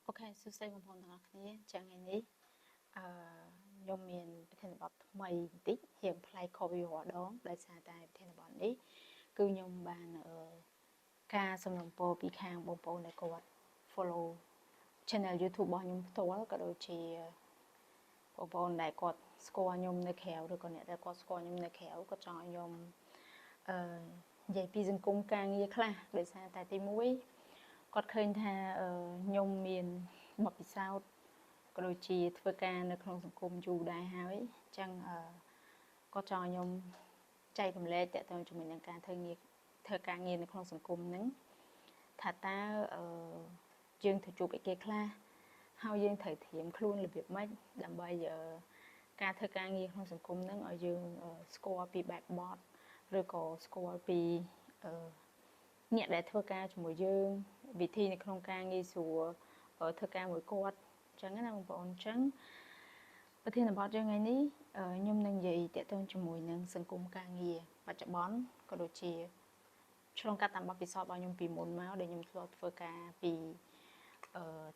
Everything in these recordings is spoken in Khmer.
អូខេសួស្តីបងប្អូនទាំងអស់គ្នាចឹងថ្ងៃនេះខ្ញុំមានប្រធានបទថ្មីបន្តិចរៀងប្លែកខុសពីរាល់ដងដោយសារតែប្រធានបទនេះគឺខ្ញុំបានការសំណូមពរពីខាងបងប្អូនដែលគាត់ follow channel YouTube របស់ខ្ញុំផ្ទាល់ក៏ដូចជាបងប្អូនដែលគាត់ស្គាល់ខ្ញុំនៅក្រៅឬក៏អ្នកដែលគាត់ស្គាល់ខ្ញុំនៅក្រៅគាត់ចង់ឲ្យខ្ញុំនិយាយពីសង្គមការងារខ្លះដោយសារតែទី1គាត់ឃើញថាខ្ញុំមានបទពិសោធន៍ក៏ដូចជាធ្វើការនៅក្នុងសង្គមយូរដែរហើយអញ្ចឹងគាត់ចង់ឲ្យខ្ញុំចែករំលែកតទៅជាមួយនឹងការធ្វើការងារនៅក្នុងសង្គមហ្នឹងថាតើយើងទៅជួបអីគេខ្លះហើយយើងត្រូវត្រៀមខ្លួនរបៀបម៉េចដើម្បីការធ្វើការងារក្នុងសង្គមហ្នឹងឲ្យយើងស្គាល់ពីបែបបទឬក៏ស្គាល់ពីអ្នកដែលធ្វើការជាមួយយើងវិធីនៅក្នុងការងារស្រួលធ្វើការមួយគាត់អញ្ចឹងណាបងប្អូនអញ្ចឹងប្រធានបទយើងថ្ងៃនេះខ្ញុំនឹងនិយាយទាក់ទងជាមួយនឹងសង្គមការងារបច្ចុប្បន្នក៏ដូចជាឆ្លងកាត់តាមបទពិសោធន៍របស់ខ្ញុំពីមុនមកដែលខ្ញុំធ្លាប់ធ្វើការពី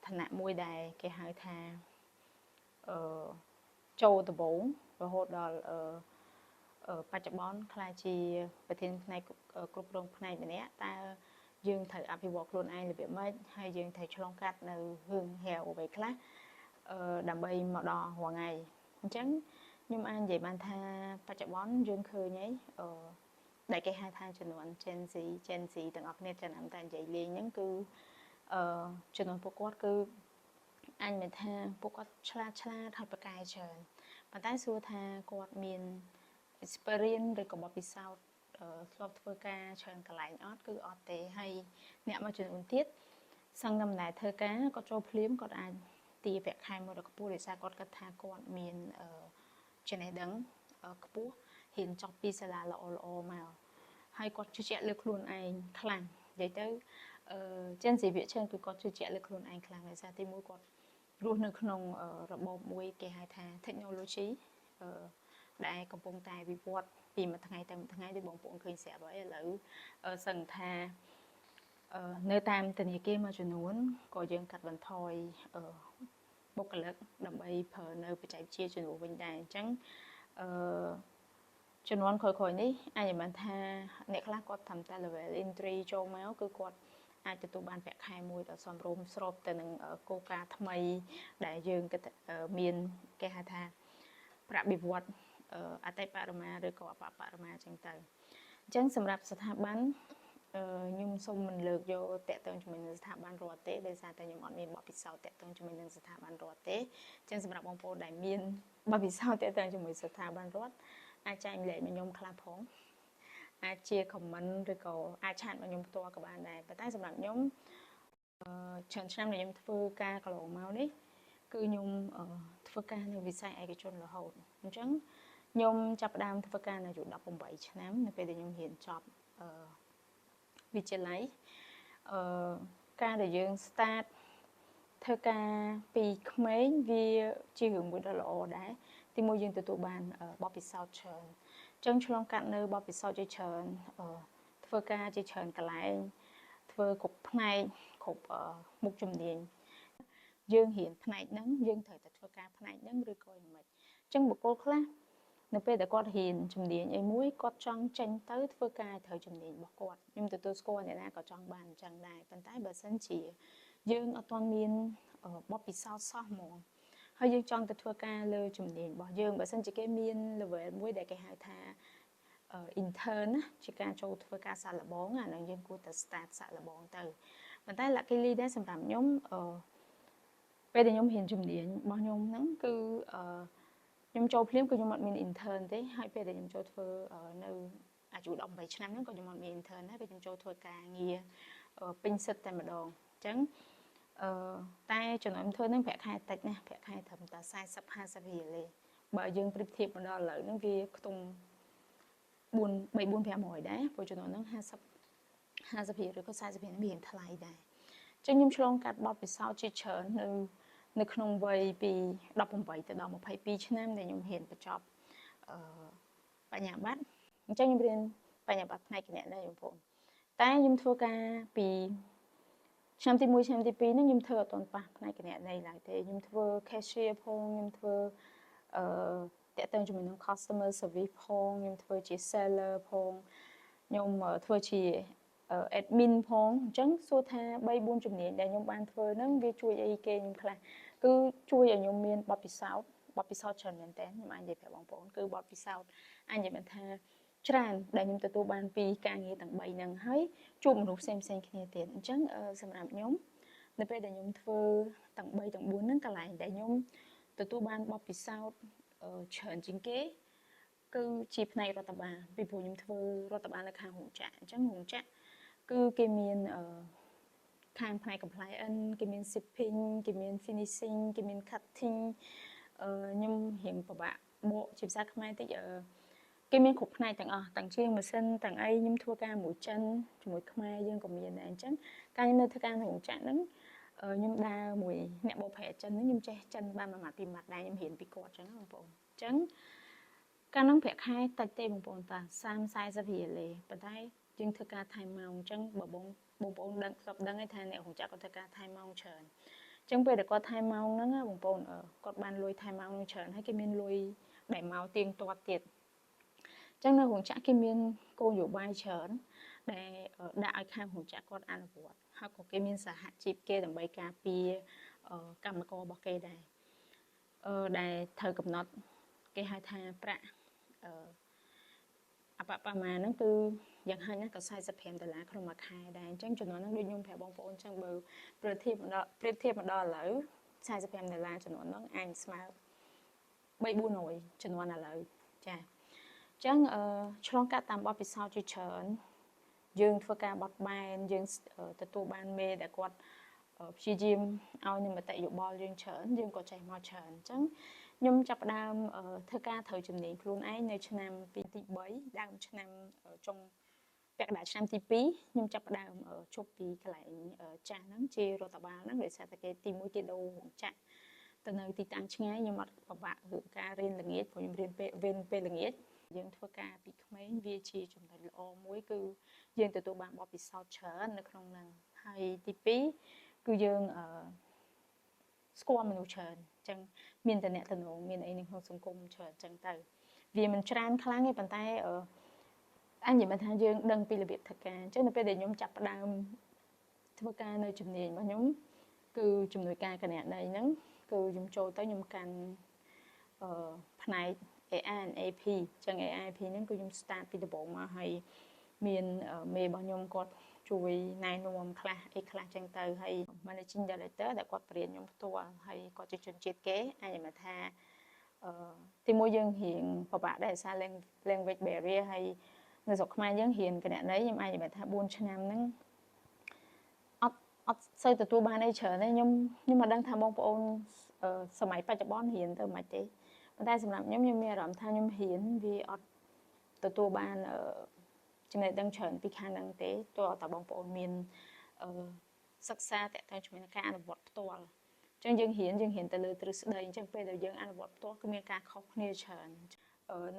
ឋានៈមួយដែលគេហៅថាចូលដំបូងរហូតដល់បច្ចុប្បន្នខ្ល้ายជាប្រធានផ្នែកគ្រប់គ្រងផ្នែកម្នាក់តើយើងត្រូវអភិវឌ្ឍខ្លួនឯងរបៀបម៉េចហើយយើងត្រូវឆ្លងកាត់នៅរឿងហេវអ្វីខ្លះដើម្បីមកដល់រាល់ថ្ងៃអញ្ចឹងខ្ញុំអាចនិយាយបានថាបច្ចុប្បន្នយើងឃើញដែលគេហៅថាចំនួន Gen Z ទាំងអស់គ្នាចំណាំតែនិយាយលេងហ្នឹងគឺចំនួនពួកគាត់គឺអញមានថាពួកគាត់ឆ្លាតហើយប្រកែកច្រើនប៉ុន្តែសួរថាគាត់មាន experience ឬក៏បទពិសោធន៍ធ្លាប់ធ្វើការច្រើនកន្លែងអត់គឺអត់ទេហើយអ្នកមួយចំនួនទៀតសឹងតែមិនដែលធ្វើការគាត់ចូលភ្លាមគាត់អាចទាប្រាក់ខែមួយដល់ខ្ពស់ដោយសារគាត់គិតថាគាត់មានចំណេះដឹងខ្ពស់ហ៊ានចប់ពីសាលាល្អមកហើយគាត់ជឿជាក់លើខ្លួនឯងខ្លាំងនិយាយទៅចិនស៊ីវាច្រើនគឺគាត់ជឿជាក់លើខ្លួនឯងខ្លាំងដោយសារទីមួយគាត់រស់នៅក្នុងរបបមួយគេហៅថា technology ដែលកំពុងតែវិវត្តពីមួយថ្ងៃទៅមួយថ្ងៃដូចបងប្អូនឃើញស្រាប់ហើយឥឡូវសឹងថានៅតាមធនាគារមួយចំនួនក៏យើងកាត់បន្ថយបុគ្គលិកដើម្បីប្រើនៅបច្ចេកវិទ្យាជំនួសវិញដែរអញ្ចឹងចំនួនក្រោយៗនេះអាចបានថាអ្នកខ្លះគាត់ធ្វើតែ level entry ចូលមកគឺគាត់អាចទទួលបានប្រាក់ខែមួយដ៏សមរម្យស្របទៅនឹងគោលការណ៍ថ្មីដែលយើងគិតមានគេហៅថាប្រាក់បៀវត្សអតិបរមាឬក៏អបបរមាអញ្ចឹងទៅអញ្ចឹងសម្រាប់ស្ថាប័នខ្ញុំសូមមិនលើកយកតាក់ទងជាមួយនឹងស្ថាប័នរដ្ឋទេដោយសារតែខ្ញុំអត់មានបទពិសោធន៍តាក់ទងជាមួយនឹងស្ថាប័នរដ្ឋទេអញ្ចឹងសម្រាប់បងប្អូនដែលមានបទពិសោធន៍តាក់ទងជាមួយស្ថាប័នរដ្ឋអាចចែកម្លែកមកខ្ញុំខ្លះផងអាចជា comment ឬក៏អាចឆាតមកខ្ញុំផ្ទាល់ក៏បានដែរប៉ុន្តែសម្រាប់ខ្ញុំច្រើនឆ្នាំដែលខ្ញុំធ្វើការកន្លងមកនេះគឺខ្ញុំធ្វើការនៅវិស័យឯកជនរហូតអញ្ចឹងខ្ញុំចាប់ផ្ដើមធ្វើការនៅអាយុ18ឆ្នាំនៅពេលដែលខ្ញុំរៀនចប់វិទ្យាល័យការដែលយើង start ធ្វើការពីក្មេងវាជារឿងមួយដ៏ល្អដែរទីមួយយើងទទួលបានបទពិសោធន៍ច្រើនអញ្ចឹងឆ្លងកាត់នៅបទពិសោធន៍ជាច្រើនធ្វើការជាច្រើនកន្លែងធ្វើគ្រប់ផ្នែកគ្រប់មុខជំនាញយើងរៀនផ្នែកហ្នឹងយើងត្រូវតែធ្វើការផ្នែកហ្នឹងឬក៏យ៉ាងម៉េចអញ្ចឹងបុគ្គលខ្លះនៅពេលដែលគាត់រៀនជំនាញអីមួយគាត់ចង់ចេញទៅធ្វើការត្រូវជំនាញរបស់គាត់ខ្ញុំទទួលស្គាល់អ្នកណាក៏ចង់បានអញ្ចឹងដែរប៉ុន្តែបើសិនជាយើងអត់ទាន់មានបទពិសោធន៍សោះហ្មងហើយយើងចង់ទៅធ្វើការលើជំនាញរបស់យើងបើសិនជាគេមាន level មួយដែលគេហៅថា intern ណាជាការចូលធ្វើការសាកល្បងអានឹងយើងគួរតែ start សាកល្បងទៅប៉ុន្តែ luckily ដែរសម្រាប់ខ្ញុំពេលដែលខ្ញុំរៀនជំនាញរបស់ខ្ញុំហ្នឹងគឺខ្ញុំចូលភ្លាមគឺខ្ញុំអត់មាន intern ទេហើយពេលដែលខ្ញុំចូលធ្វើនៅអាយុ18ឆ្នាំហ្នឹងក៏ខ្ញុំអត់មាន intern ដែរពេលខ្ញុំចូលធ្វើការងារពេញសិទ្ធតែម្ដងអញ្ចឹងតែចំណុចធ្វើហ្នឹងប្រាក់ខែតិចណាស់ប្រាក់ខែត្រឹមតែ40-50រៀលទេបើយើងប្រៀបធៀបមកដល់ឥឡូវហ្នឹងវាខ្ទង់3-4-500ដែរព្រោះចំនួនហ្នឹង50រៀលឬក៏40រៀលហ្នឹងវាថ្លៃដែរអញ្ចឹងខ្ញុំឆ្លងកាត់បទពិសោធន៍ជាច្រើននៅក្នុងវ័យពី18ទៅដល់22ឆ្នាំដែលខ្ញុំរៀនបញ្ចប់បញ្ញាបត្រអញ្ចឹងខ្ញុំរៀនបញ្ញាបត្រផ្នែកគណនេយ្យបងប្អូនតែខ្ញុំធ្វើការពី ឆ្នាំទី1ឆ្នាំទី2ហ្នឹងខ្ញុំធ្វើអត់ទាន់ប៉ះផ្នែកគណនេយ្យឡើយទេខ្ញុំធ្វើ cashier ផងខ្ញុំធ្វើតាក់ទងជាមួយនឹង customer service ផងខ្ញុំធ្វើជា seller ផងខ្ញុំធ្វើជា admin ផងអញ្ចឹងសួរថា3 4ជំនាញដែលខ្ញុំបានធ្វើហ្នឹងវាជួយអីគេខ្ញុំខ្លះគឺជួយឲ្យខ្ញុំមានបទពិសោធន៍ច្រើនមែនតើខ្ញុំអាចនិយាយប្រាប់បងប្អូនគឺបទពិសោធន៍អាចនិយាយបានថាច្រើនដែលខ្ញុំទទួលបានពីការងារទាំង3ហ្នឹងហើយជួបមនុស្សផ្សេងគ្នាទៀតអញ្ចឹងសម្រាប់ខ្ញុំនៅពេលដែលខ្ញុំធ្វើទាំង3ទាំង4ហ្នឹងកន្លែងដែលខ្ញុំទទួលបានបទពិសោធន៍ច្រើនជាងគេគឺជាផ្នែករដ្ឋបាលពីព្រោះខ្ញុំធ្វើរដ្ឋបាលនៅខាងរោងចក្រអញ្ចឹងរោងចក្រគឺគេមានខាងផ្នែក compliance គេមាន shipping គេមាន finishing គេមាន cutting ខ្ញុំរៀងពិបាកបកជាភាសាខ្មែរតិចគេមានគ្រប់ផ្នែកទាំងអស់ទាំងជាងម៉ាស៊ីនទាំងអីខ្ញុំធ្វើការមួយចិនជាមួយខ្មែរយើងក៏មានដែរអញ្ចឹងការខ្ញុំនៅធ្វើការនៅរោងចក្រហ្នឹងខ្ញុំដើរមួយអ្នកបកប្រែចិនហ្នឹងខ្ញុំចេះចិនបានមួយម៉ាត់ពីរម៉ាត់ដែរខ្ញុំរៀនពីគាត់អញ្ចឹងបងប្អូនអញ្ចឹងកាលហ្នឹងប្រាក់ខែតិចទេបងប្អូនតា30-40រៀលទេប៉ុន្តែយើងធ្វើការថែមម៉ោងអញ្ចឹងបើបងប្អូនដឹងស្បដឹងថាអ្នករោងចក្រគាត់ធ្វើការថែមម៉ោងច្រើនអញ្ចឹងពេលដែលគាត់ថែមម៉ោងហ្នឹងបងប្អូនគាត់បានលុយថែមម៉ោងហ្នឹងច្រើនហើយគេមានលុយដែលមកទៀងទាត់ទៀតអញ្ចឹងនៅរោងចក្រគេមានគោលនយោបាយច្រើនដែលដាក់ឲ្យខាងរោងចក្រគាត់អនុវត្តហើយក៏គេមានសហជីពគេដើម្បីការពារកម្មកររបស់គេដែរដែលត្រូវកំណត់គេហៅថាប្រាក់អបបមាហ្នឹងគឺយ៉ាងហោចណាស់ក៏$45ក្នុងមួយខែដែរអញ្ចឹងចំនួនហ្នឹងដូចខ្ញុំប្រាប់បងប្អូនអញ្ចឹងបើប្រៀបធៀបមកដល់ឥឡូវ$45ចំនួនហ្នឹងអាចស្មើ300-400ចំនួនឥឡូវចាអញ្ចឹងឆ្លងកាត់តាមបទពិសោធន៍ជាច្រើនយើងធ្វើការបត់បែនយើងទទួលបានមេដែលគាត់ព្យាយាមឲ្យនឹងមតិយោបល់យើងច្រើនយើងក៏ចេះមកច្រើនអញ្ចឹងខ្ញុំចាប់ផ្ដើមធ្វើការត្រូវជំនាញខ្លួនឯងនៅឆ្នាំទី3ដើមឆ្នាំចុងពាក់កណ្ដាលឆ្នាំទី2ខ្ញុំចាប់ផ្ដើមជប់ពីកន្លែងចាស់ហ្នឹងជារដ្ឋបាលហ្នឹងដោយសារតែគេទី1គេដូររោងចក្រទៅនៅទីតាំងឆ្ងាយខ្ញុំអត់ពិបាករឿងការរៀនល្ងាចព្រោះខ្ញុំរៀនពេលល្ងាចយើងធ្វើការពីក្មេងវាជាចំណុចល្អមួយគឺយើងទទួលបានបទពិសោធន៍ច្រើននៅក្នុងហ្នឹងហើយទី2គឺយើងស្គាល់មនុស្សច្រើនអញ្ចឹងមានតំណែងមានអីនៅក្នុងសង្គមច្រើនអញ្ចឹងទៅវាមិនច្រើនខ្លាំងទេប៉ុន្តែអញនិយាយថាយើងដឹងពីរបៀបធ្វើការអញ្ចឹងនៅពេលដែលខ្ញុំចាប់ផ្ដើមធ្វើការនៅជំនាញរបស់ខ្ញុំគឺជំនួយការគណនេយ្យហ្នឹងគឺខ្ញុំចូលទៅខ្ញុំកាន់ផ្នែក AI and AP អញ្ចឹង AI AP ហ្នឹងគឺខ្ញុំ start ពីដំបូងមកហើយមានមេរបស់ខ្ញុំគាត់ជួយណែនាំខ្លះអីខ្លះចឹងទៅហើយ Managing Director ដែលគាត់បរៀនខ្ញុំផ្ទាល់ហើយគាត់ជាជនជាតិគេអាចនិយាយថាទីមួយយើងរៀងពិបាកដែរដោយសារ language barrier ហើយនៅស្រុកខ្មែរយើងរៀនគណនេយ្យខ្ញុំអាចនិយាយថា4ឆ្នាំហ្នឹងអត់សូវទទួលបានអីច្រើនទេខ្ញុំមិនដឹងថាបងប្អូនសម័យបច្ចុប្បន្នរៀនទៅមិនទេប៉ុន្តែសម្រាប់ខ្ញុំមានអារម្មណ៍ថាខ្ញុំរៀនវាអត់ទទួលបានចំណេះដឹងច្រើនពីខាងហ្នឹងទេទោះតែបងប្អូនមានសិក្សាតទៅជាមួយនឹងការអនុវត្តផ្ទាល់អញ្ចឹងយើងរៀនទៅលើទ្រឹស្ដីអញ្ចឹងពេលដែលយើងអនុវត្តផ្ទាល់គឺមានការខុសគ្នាច្រើន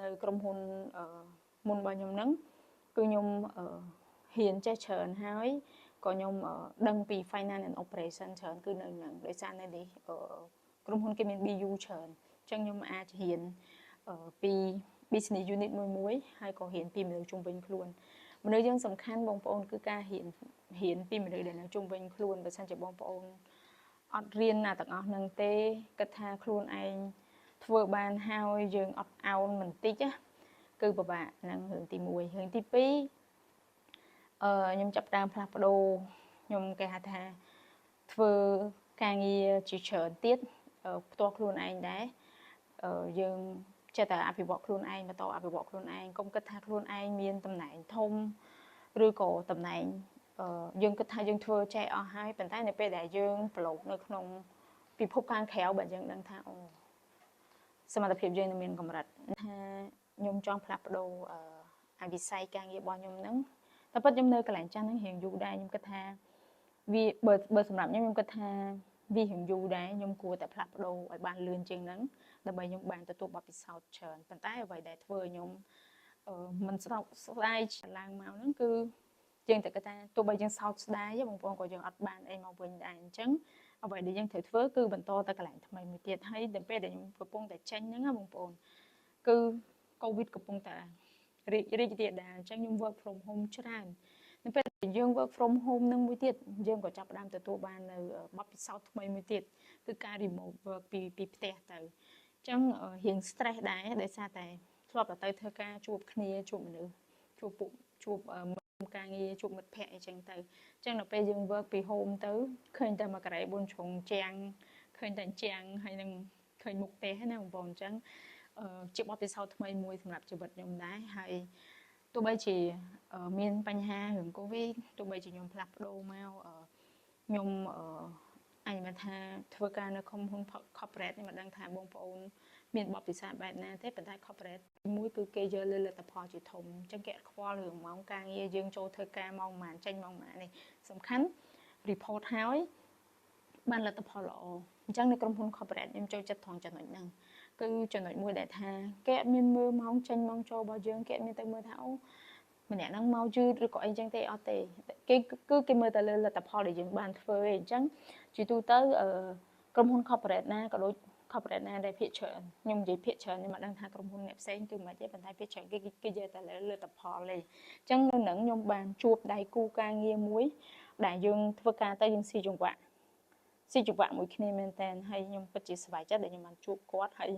នៅក្រុមហ៊ុនមុនរបស់ខ្ញុំហ្នឹងគឺខ្ញុំរៀនចេះច្រើនហើយក៏ខ្ញុំដឹងពី finance and operation ច្រើនគឺនៅហ្នឹងដោយសារនៅនេះក្រុមហ៊ុនគេមាន BU ច្រើនអញ្ចឹងខ្ញុំអាចរៀនពី business unit មួយហើយក៏រៀនពីមនុស្សជុំវិញខ្លួនមនុស្សយើងសំខាន់បងប្អូនគឺការរៀនពីមនុស្សដែលនៅជុំវិញខ្លួនបើមិនជាបងប្អូនអត់រៀនណាទាំងអស់ហ្នឹងទេគិតថាខ្លួនឯងធ្វើបានហើយយើងអត់អោនមិនតិចគឺពិបាកហ្នឹងរឿងទី1រឿងទី2ខ្ញុំចាប់ផ្ដើមផ្លាស់ប្ដូរខ្ញុំគេហៅថាធ្វើការងារជាច្រើនទៀតផ្ទាល់ខ្លួនឯងដែរយើងចេះតែអភិវឌ្ឍខ្លួនឯងបន្តអភិវឌ្ឍខ្លួនឯងកុំគិតថាខ្លួនឯងមានតំណែងធំឬក៏តំណែងយើងគិតថាយើងធ្វើចេះអស់ហើយប៉ុន្តែនៅពេលដែលយើងប្រឡូកនៅក្នុងពិភពខាងក្រៅបើយើងដឹងថាសមត្ថភាពយើងនឹងមានកម្រិតថាខ្ញុំចង់ផ្លាស់ប្ដូរអាវិស័យការងាររបស់ខ្ញុំហ្នឹងតែពិតខ្ញុំនៅកន្លែងចាស់ហ្នឹងរៀងយូរដែរខ្ញុំគិតថាវាបើសម្រាប់ខ្ញុំគិតថាវារៀងយូរដែរខ្ញុំគួរតែផ្លាស់ប្ដូរឲ្យបានលឿនជាងហ្នឹងដើម្បីខ្ញុំបានទទួលបទពិសោធន៍ច្រើនប៉ុន្តែអ្វីដែលធ្វើឲ្យខ្ញុំមិនស្ដាយឡើងមកហ្នឹងគឺ យើងតែគាត់ថាទោះបីយើងសោកស្ដាយបងប្អូនក៏យើងអត់បានអីមកវិញដែរអញ្ចឹងអ្វីដែលយើងត្រូវធ្វើគឺបន្តទៅកន្លែងថ្មីមួយទៀតហើយដល់ពេលដែលខ្ញុំកំពុងតែចេញហ្នឹងបងប្អូនគឺកូវីដកំពុងតែរីករាលដាលអញ្ចឹងខ្ញុំ work from home ច្រើននៅពេលដែលយើង work from home នឹងមួយទៀតយើងក៏ចាប់ផ្ដើមទទួលបាននៅបទពិសោធន៍ថ្មីមួយទៀតគឺការ remote work ពីផ្ទះទៅអញ្ចឹងរៀង stress ដែរដោយសារតែធ្លាប់តែទៅធ្វើការជួបគ្នាជួបមនុស្សជួបការងារជួបមិត្តភ័ក្តិអីចឹងទៅអញ្ចឹងដល់ពេលយើង work ពី home ទៅឃើញតែមកការ៉េ4ជ្រុងជាងឃើញតែជាងហើយនឹងឃើញមុខផ្ទះណាបងប្អូនអញ្ចឹងជាបទពិសោធន៍ថ្មីមួយសម្រាប់ជីវិតខ្ញុំដែរហើយទោះបីជាមានបញ្ហារឿងកូវីដទោះបីជាខ្ញុំផ្លាស់ប្ដូរមកខ្ញុំអញមកថាធ្វើការនៅក្រុមហ៊ុន corporate នេះមកដឹងថាបងប្អូនមានបទពិសោធន៍បែបណាទេប៉ុន្តែ corporate មួយគឺគេយកលើលទ្ធផលជាធំអញ្ចឹងគេអត់ខ្វល់រឿងម៉ោងការងារយើងចូលធ្វើការម៉ោងប៉ុន្មានចេញម៉ោងប៉ុន្មាននេះសំខាន់ report ហើយបានលទ្ធផលល្អអញ្ចឹងនៅក្រុមហ៊ុន corporate ខ្ញុំចូលចិត្តត្រង់ចំណុចហ្នឹងគឺចំណុចមួយដែលថាគេអត់មានមើលម៉ោងចេញម៉ោងចូលរបស់យើងគេអត់មានទៅមើលថាអូម្នាក់ហ្នឹងមកយឺតឬក៏អីចឹងទេអត់ទេគេមើលតែលើលទ្ធផលដែលយើងបានធ្វើឯងអញ្ចឹងជាទូទៅក្រុមហ៊ុន corporate ណាក៏ដូច corporate ណាដែលភាគច្រើនខ្ញុំនិយាយភាគច្រើនខ្ញុំមិនដឹងថាក្រុមហ៊ុនអ្នកផ្សេងគឺមិនទេប៉ុន្តែភាគច្រើនគេយកតែលើលទ្ធផលទេអញ្ចឹងនៅនឹងខ្ញុំបានជួបដៃគូការងារមួយដែលយើងធ្វើការទៅយើងស៊ីចង្វាក់មួយគ្នាមែនតើហើយខ្ញុំពិតជាសប្បាយចិត្តដែលខ្ញុំបានជួបគាត់ហើយ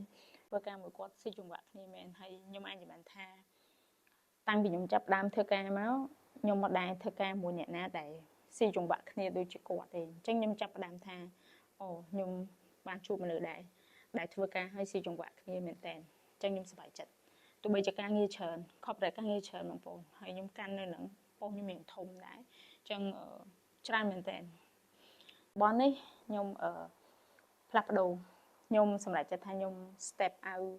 ធ្វើការមួយគាត់ស៊ីចង្វាក់គ្នាមែនហើយខ្ញុំអាចនិយាយថាតាំងពីខ្ញុំចាប់ដើមធ្វើការមកខ្ញុំមកដែរធ្វើការមួយអ្នកណាដែលស៊ីចង្វាក់គ្នាដូចជាគាត់ទេអញ្ចឹងខ្ញុំចាប់ផ្ដើមថាអូខ្ញុំបានជួបមនុស្សដែលធ្វើការឲ្យស៊ីចង្វាក់គ្នាមែនតើអញ្ចឹងខ្ញុំសប្បាយចិត្តទោះបីជាការងារច្រើនខប់តែការងារច្រើនបងប្អូនហើយខ្ញុំកាន់នៅនឹងប៉ុស្តិ៍ខ្ញុំមានធំដែរអញ្ចឹងច្រើនមែនតើបងនេះខ្ញុំផ្លាស់ប្ដូរខ្ញុំសម្រេចចិត្តថាខ្ញុំ step out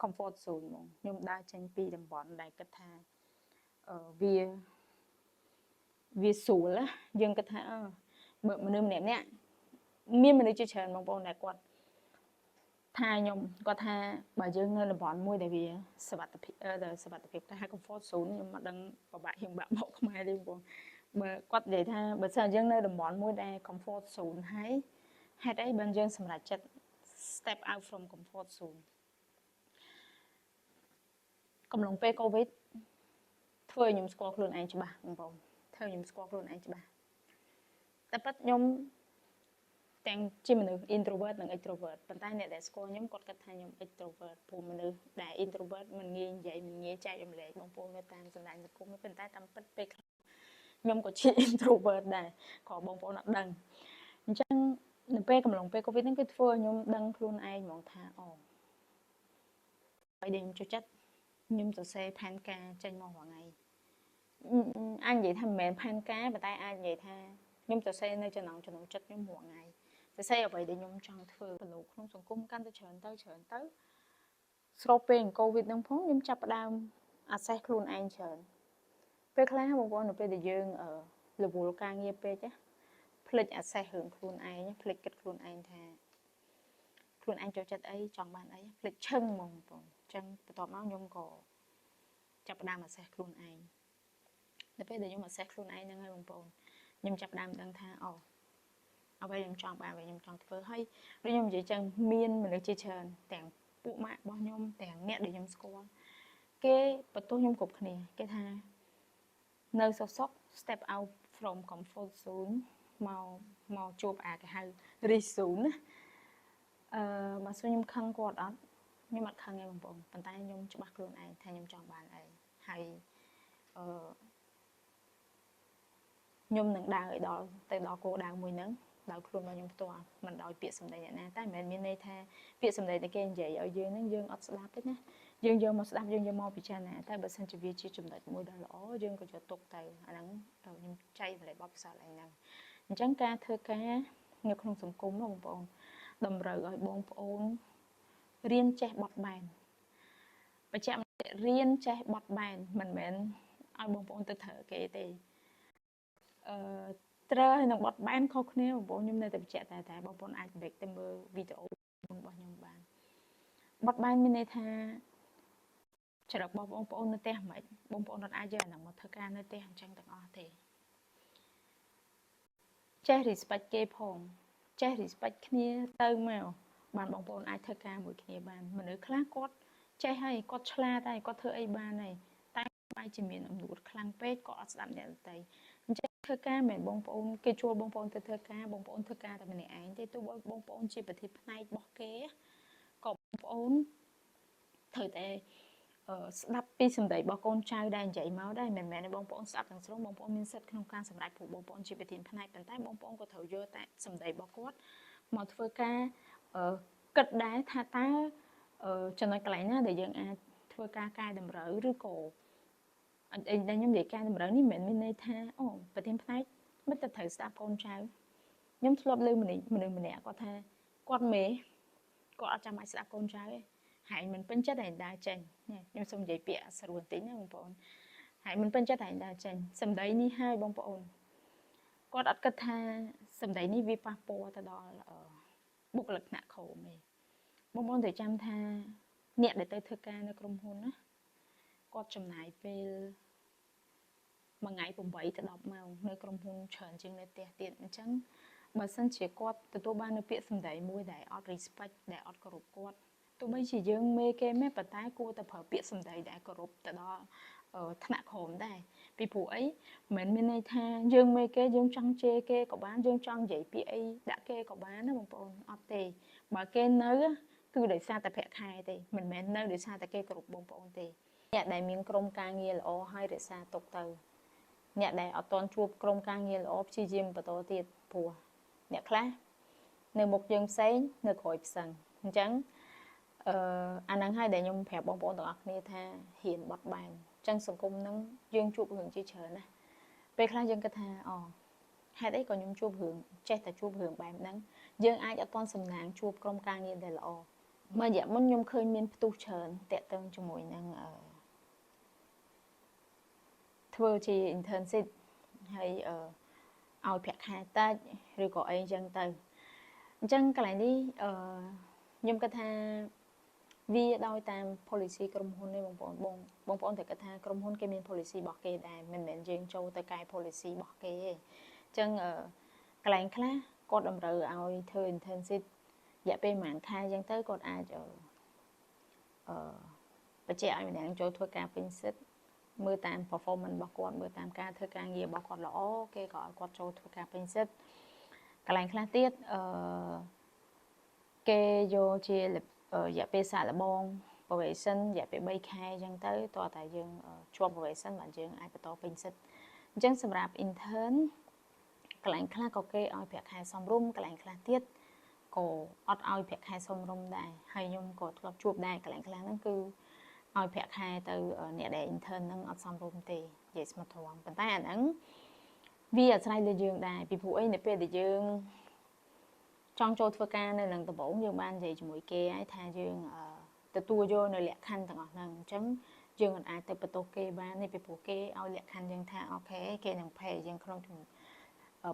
comfort zone ហ្មងខ្ញុំដើរចេញពីតំបន់ដែលគិតថាវាស្រួលយើងគិតថាបើមនុស្សម្នាក់មានមនុស្សជាច្រើនបងប្អូនដែលគាត់ថាខ្ញុំគាត់ថាបើយើងនៅតំបន់មួយដែលវាសុវត្ថិភាពថា comfort zone ខ្ញុំមិនដឹងពិបាកខ្ញុំបាក់បកខ្មែរទេបងបើគាត់និយាយថាបើសិនយើងនៅតំបន់មួយដែល comfort zone ហើយហេតុអីបានយើងសម្រេចចិត្ត step out from comfort zone កំឡុងពេល COVID ធ្វើឲ្យខ្ញុំស្គាល់ខ្លួនឯងច្បាស់បងប្អូនធ្វើខ្ញុំស្គាល់ខ្លួនឯងច្បាស់តែពិតខ្ញុំទាំងជាមនុស្ស introvert និង extrovert ប៉ុន្តែអ្នកដែលស្គាល់ខ្ញុំគាត់គិតថាខ្ញុំ extrovert ព្រោះមនុស្សដែល introvert មិនងាយនិយាយមិនងាយចែករំលែកបងប្អូននៅតាមបណ្ដាញសង្គមប៉ុន្តែតាមពិតពេលខ្ញុំក៏ជា introvert ដែរក៏បងប្អូនអត់ដឹងអញ្ចឹងនៅពេលកំឡុងពេល COVID ហ្នឹងគឺធ្វើឲ្យខ្ញុំដឹងខ្លួនឯងហ្មងថាហើយដែលខ្ញុំចូលចិត្តខ្ញុំសរសេរផែនការចេញមករាល់ថ្ងៃអាចនិយាយថាមិនមែនផែនការប៉ុន្តែអាចនិយាយថាខ្ញុំសរសេរនៅចំណងចិត្តខ្ញុំរាល់ថ្ងៃសរសេរអ្វីដែលខ្ញុំចង់ធ្វើប្រឡូកក្នុងសង្គមកាន់តែច្រើនទៅស្របពេលកូវីដហ្នឹងផងខ្ញុំចាប់ផ្ដើមអាសេសខ្លួនឯងច្រើនពេលខ្លះបងប្អូននៅពេលដែលយើងរវល់ការងារពេកភ្លេចអាសេសរឿងខ្លួនឯងភ្លេចគិតខ្លួនឯងថាខ្លួនឯងចូលចិត្តអីចង់បានអីភ្លេចឈឹងហ្មងបងប្អូនអញ្ចឹងបន្ទាប់មកខ្ញុំក៏ចាប់ផ្ដើមអាសេសខ្លួនឯងនៅពេលដែលខ្ញុំអាសេសខ្លួនឯងហ្នឹងហើយបងប្អូនខ្ញុំចាប់ផ្ដើមដឹងថាអ្វីខ្ញុំចង់បានអ្វីខ្ញុំចង់ធ្វើហើយដូចខ្ញុំនិយាយចឹងមានមនុស្សជាច្រើនទាំងពួកម៉ាក់របស់ខ្ញុំទាំងអ្នកដែលខ្ញុំស្គាល់គេបន្ទោសខ្ញុំគ្រប់គ្នាគេថានៅសុក step out from comfort zone មកជួបគេហៅ risk zone ណាបើសួរខ្ញុំខឹងគាត់អត់ខ្ញុំអត់ខឹងទេបងប្អូនប៉ុន្តែខ្ញុំច្បាស់ខ្លួនឯងថាខ្ញុំចង់បានអីហើយខ្ញុំនឹងដើរឲ្យទៅដល់គោលដៅមួយហ្នឹងដោយខ្លួនរបស់ខ្ញុំផ្ទាល់មិនដោយពាក្យសម្ដីអ្នកណាតែមិនមែនមានន័យថាពាក្យសម្ដីដែលគេនិយាយឲ្យយើងហ្នឹងយើងអត់ស្ដាប់ទេណាយើងយកមកស្ដាប់យើងយកមកពិចារណាតែបើសិនជាវាជាចំណុចមួយដ៏ល្អយើងក៏យកទុកទៅអាហ្នឹងខ្ញុំចែករំលែកបទពិសោធន៍ឯហ្នឹងអញ្ចឹងការធ្វើការនៅក្នុងសង្គមបងប្អូនតម្រូវឲ្យបងប្អូនរៀនចេះបត់បែនបញ្ជាក់រៀនចេះបត់បែនមិនមែនឲ្យបងប្អូនទៅត្រូវគេទេត្រូវហើយនឹងបត់បែនខុសគ្នាបងប្អូនខ្ញុំនៅតែបញ្ជាក់តែបងប្អូនអាចបែកទៅមើលវីដេអូរបស់ខ្ញុំបានបត់បែនមានន័យថា ច្រកបងប្អូននៅផ្ទះមិនបងប្អូនអត់អាចយកអាហ្នឹងមកធ្វើការនៅផ្ទះអញ្ចឹងទាំងអស់ទេចេះ respect គេផងចេះ respect គ្នាទៅមកបានបងប្អូនអាចធ្វើការមួយគ្នាបានមនុស្សខ្លះគាត់ចេះហើយគាត់ឆ្លាតហើយគាត់ធ្វើអីបានហើយតែបែរជាមានអំនួតខ្លាំងពេកគាត់អត់ស្ដាប់អ្នកដទៃអញ្ចឹងធ្វើការមិនបងប្អូនគេជួលបងប្អូនទៅធ្វើការបងប្អូនធ្វើការតែម្នាក់ឯងទេទោះបងប្អូនជាប្រធានផ្នែករបស់គេក៏បងប្អូនត្រូវតែស្ដាប់ពីសម្ដីរបស់កូនចៅដែលនិយាយមកដែរមិនមែនបងប្អូនស្ដាប់ទាំងស្រុងបងប្អូនមានសិទ្ធិក្នុងការសម្រេចព្រោះបងប្អូនជាប្រធានផ្នែកប៉ុន្តែបងប្អូនក៏ត្រូវយកតែសម្ដីរបស់គាត់មកធ្វើការគិតដែរថាតើចំណុចកន្លែងណាដែលយើងអាចធ្វើការកែតម្រូវឬក៏ដែលខ្ញុំនិយាយកែតម្រូវនេះមិនមែនមានន័យថាអូប្រធានផ្នែកមិនទៅត្រូវស្ដាប់កូនចៅខ្ញុំធ្លាប់លើមនុស្សម្នាក់គាត់ថាគាត់មេគាត់អត់ចាំបាច់ស្ដាប់កូនចៅទេហើយមិនពេញចិត្តតែដើរចេញខ្ញុំសូមនិយាយពាក្យស្រួលបន្តិចណាបងប្អូនហើយមិនពេញចិត្តតែដើរចេញសម្ដីនេះហើយបងប្អូនគាត់អត់គិតថាសម្ដីនេះវាប៉ះពាល់ទៅដល់បុគ្គលិកថ្នាក់ក្រោមទេបងប្អូនត្រូវចាំថាអ្នកដែលទៅធ្វើការនៅក្រុមហ៊ុនណាគាត់ចំណាយពេលមួយថ្ងៃ8ទៅ10ម៉ោងនៅក្រុមហ៊ុនច្រើនជាងនៅផ្ទះទៀតអញ្ចឹងបើសិនជាគាត់ទទួលបាននៅពាក្យសម្ដីមួយដែលអត់ respect ដែលអត់គោរពគាត់ទោះបីជាយើងមេគេមែនប៉ុន្តែគួរតែប្រើពាក្យសម្ដីដែលគោរពទៅដល់ថ្នាក់ក្រោមដែរពីព្រោះអីមិនមានន័យថាយើងមេគេយើងចង់ជេរគេក៏បានយើងចង់និយាយពាក្យអីដាក់គេក៏បានណាបងប្អូនអត់ទេបើគេនៅគឺដោយសារតែប្រាក់ខែទេមិនមែននៅដោយសារតែគេគោរពបងប្អូនទេអ្នកដែលមានក្រុមការងារល្អហើយរក្សាទុកទៅអ្នកដែលអត់ទាន់ជួបក្រុមការងារល្អព្យាយាមបន្តទៀតព្រោះអ្នកខ្លះនៅមុខយើងផ្សេងនៅក្រោយផ្សឹងអញ្ចឹងអាហ្នឹងហើយដែលខ្ញុំប្រាប់បងប្អូនទាំងអស់គ្នាថាហ៊ានបត់បែនអញ្ចឹងសង្គមហ្នឹងយើងជួបរឿងជាច្រើនណាពេលខ្លះយើងគិតថាហេតុអីក៏ខ្ញុំជួបរឿងចេះតែជួបរឿងបែបហ្នឹងយើងអាចអត់ទាន់សំណាងជួបក្រុមការងារដែលល្អមួយរយៈមុនខ្ញុំឃើញមានផ្ទុះច្រើនតាក់ទងជាមួយនឹងធ្វើជា internship ហើយឲ្យប្រាក់ខែតិចឬក៏អីចឹងទៅអញ្ចឹងកន្លែងនេះខ្ញុំគិតថាវាដោយតាម policy ក្រុមហ៊ុននេះបងប្អូនត្រូវគិតថាក្រុមហ៊ុនគេមាន policy របស់គេដែរមិនមែនយើងចូលទៅកែ policy របស់គេទេអញ្ចឹងកន្លែងខ្លះគាត់តម្រូវឲ្យធ្វើ internship រយៈពេលប្រហែលខែចឹងទៅគាត់អាចបញ្ជាក់ឲ្យម្នាក់ចូលធ្វើការពេញសិទ្ធិមើលតាម performance របស់គាត់មើលតាមការធ្វើការងាររបស់គាត់ល្អគេក៏ឲ្យគាត់ចូលធ្វើការពេញសិទ្ធិកន្លែងខ្លះទៀតគេយកជារយៈពេលសាកល្បង probation រយៈពេល3ខែអញ្ចឹងទៅតោះតែយើងជាប់ probation បាទយើងអាចបន្តពេញសិទ្ធិអញ្ចឹងសម្រាប់ intern កន្លែងខ្លះក៏គេឲ្យប្រាក់ខែសមរម្យកន្លែងខ្លះទៀតក៏អត់ឲ្យប្រាក់ខែសមរម្យដែរហើយខ្ញុំក៏ធ្លាប់ជួបដែរកន្លែងខ្លះហ្នឹងគឺឲ្យប្រាក់ខែទៅអ្នកដែល intern ហ្នឹងអត់សមរម្យទេនិយាយស្មោះត្រង់ប៉ុន្តែអាហ្នឹងវាអាស្រ័យលើយើងដែរពីព្រោះអីនៅពេលដែលយើងចង់ចូលធ្វើការនៅនឹងដំបូងយើងបាននិយាយជាមួយគេហើយថាយើងទទួលយកនៅលក្ខខណ្ឌទាំងអស់ហ្នឹងអញ្ចឹងយើងអាចទៅបន្ទោសគេបាននេះពីព្រោះគេឲ្យលក្ខខណ្ឌយើងថាអូខេគេនឹង pay យើងក្នុង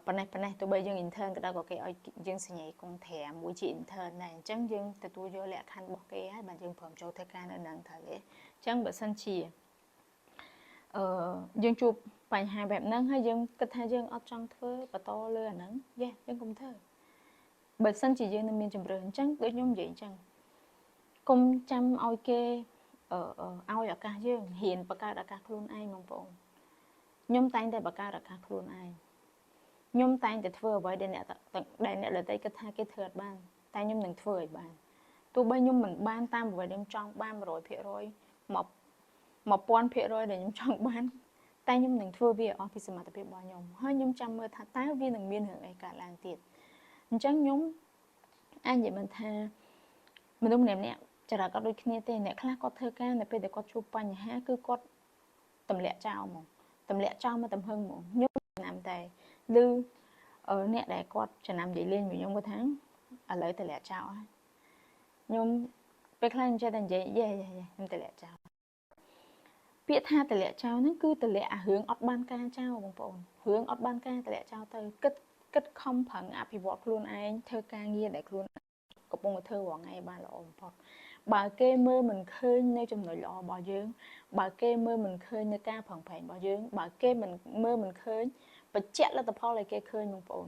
ប៉ុណ្ណេះទោះបីយើង intern ក៏ដោយក៏គេឲ្យយើងសញ្ញាកុងត្រាមួយជា intern ដែរអញ្ចឹងយើងទទួលយកលក្ខខណ្ឌរបស់គេហើយបាទយើងព្រមចូលធ្វើការនៅនឹងត្រូវទេអញ្ចឹងបើសិនជាយើងជួបបញ្ហាបែបហ្នឹងហើយយើងគិតថាយើងអត់ចង់ធ្វើបន្តលើអាហ្នឹងយើងកុំធ្វើបើសិនជាយើងនៅមានជំរឿនអញ្ចឹងដូចខ្ញុំនិយាយអញ្ចឹងកុំចាំឲ្យគេឲ្យឱកាសយើងហ៊ានបង្កើតឱកាសខ្លួនឯងបងប្អូនខ្ញុំតែងតែបង្កើតឱកាសខ្លួនឯងខ្ញុំតែងតែធ្វើអ្វីដែលអ្នកដទៃគិតថាគេធ្វើអត់បានតែខ្ញុំនឹងធ្វើឲ្យបានទោះបីខ្ញុំមិនបានតាមអ្វីដែលខ្ញុំចង់បាន 100% 1000% ដែលខ្ញុំចង់បានតែខ្ញុំនឹងធ្វើវាអស់ពីសមត្ថភាពរបស់ខ្ញុំហើយខ្ញុំចាំមើលថាតើវានឹងមានរឿងអីកើតឡើងទៀតអញ្ចឹងខ្ញុំអាចនិយាយមិនថាមនុស្សម្នាក់ចរិតក៏ដូចគ្នាទេអ្នកខ្លះគាត់ធ្វើការនៅពេលដែលគាត់ជួបបញ្ហាគឺគាត់ទម្លាក់ចោលមកទំហឹងហ្មងខ្ញុំចំណាំតែឬអ្នកដែលគាត់ចំណាំនិយាយលេងvớiខ្ញុំគាត់ថាឥឡូវទម្លាក់ចោលហើយខ្ញុំពេលខ្លះខ្ញុំចេះតែនិយាយខ្ញុំទម្លាក់ចោលពាក្យថាទម្លាក់ចោលហ្នឹងគឺទម្លាក់អារឿងអត់បានការចោលបងប្អូនរឿងអត់បានការទម្លាក់ចោលទៅគិតខំប្រឹងអភិវឌ្ឍខ្លួនឯងធ្វើការងារដែលខ្លួនកំពុងធ្វើរាល់ថ្ងៃបានល្អបំផុត បើគេមើលមិនឃើញនៅចំណុចល្អរបស់យើងបើគេមើលមិនឃើញនៅការប្រឹងប្រែងរបស់យើងបើគេមិនមើលមិនឃើញបញ្ជាក់លទ្ធផលឲ្យគេឃើញបងប្អូន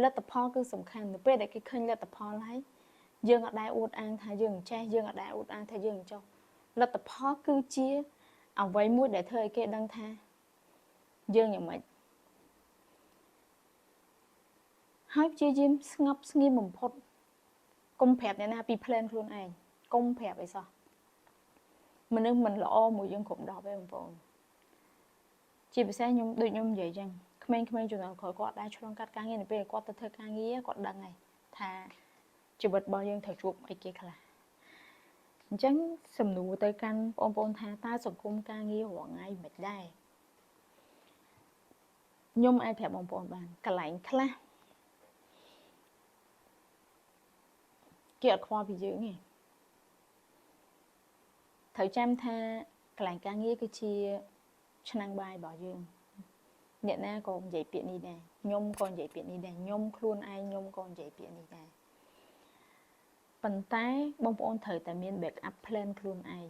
លទ្ធផលគឺសំខាន់នៅពេលដែលគេឃើញលទ្ធផលហើយយើងអត់ដែលអួតអាងថាយើងចេះយើងអត់ដែលអួតអាងថាយើងចុះលទ្ធផលគឺជាអ្វីមួយដែលធ្វើឲ្យគេដឹងថាយើងយ៉ាងម៉េចហើយព្យាយាមស្ងប់ស្ងៀមបំផុតកុំប្រាប់អ្នកណាពី plan ខ្លួនឯងកុំប្រាប់អីសោះមនុស្សមិនល្អមួយយើងគ្រប់ដប់ទេបងប្អូនជាពិសេសខ្ញុំដូចខ្ញុំនិយាយចឹងក្មេងៗជំនាន់ក្រោយគាត់ដែរឆ្លងកាត់ការងារនៅពេលគាត់ទៅធ្វើការងារគាត់ដឹងហើយថាជីវិតរបស់យើងត្រូវជួបអីគេខ្លះអញ្ចឹងសំណួរទៅកាន់បងប្អូនថាតើសង្គមការងាររាល់ថ្ងៃមិនដែរខ្ញុំអាចប្រាប់បងប្អូនបានកន្លែងខ្លះគេអត់ខ្វល់ពីយើងទេត្រូវចាំថាកន្លែងការងារគឺជាឆ្នាំងបាយរបស់យើងអ្នកណាក៏និយាយពាក្យនេះដែរខ្ញុំក៏និយាយពាក្យនេះដែរខ្ញុំខ្លួនឯងខ្ញុំក៏និយាយពាក្យនេះដែរប៉ុន្តែបងប្អូនត្រូវតែមាន backup plan ខ្លួនឯង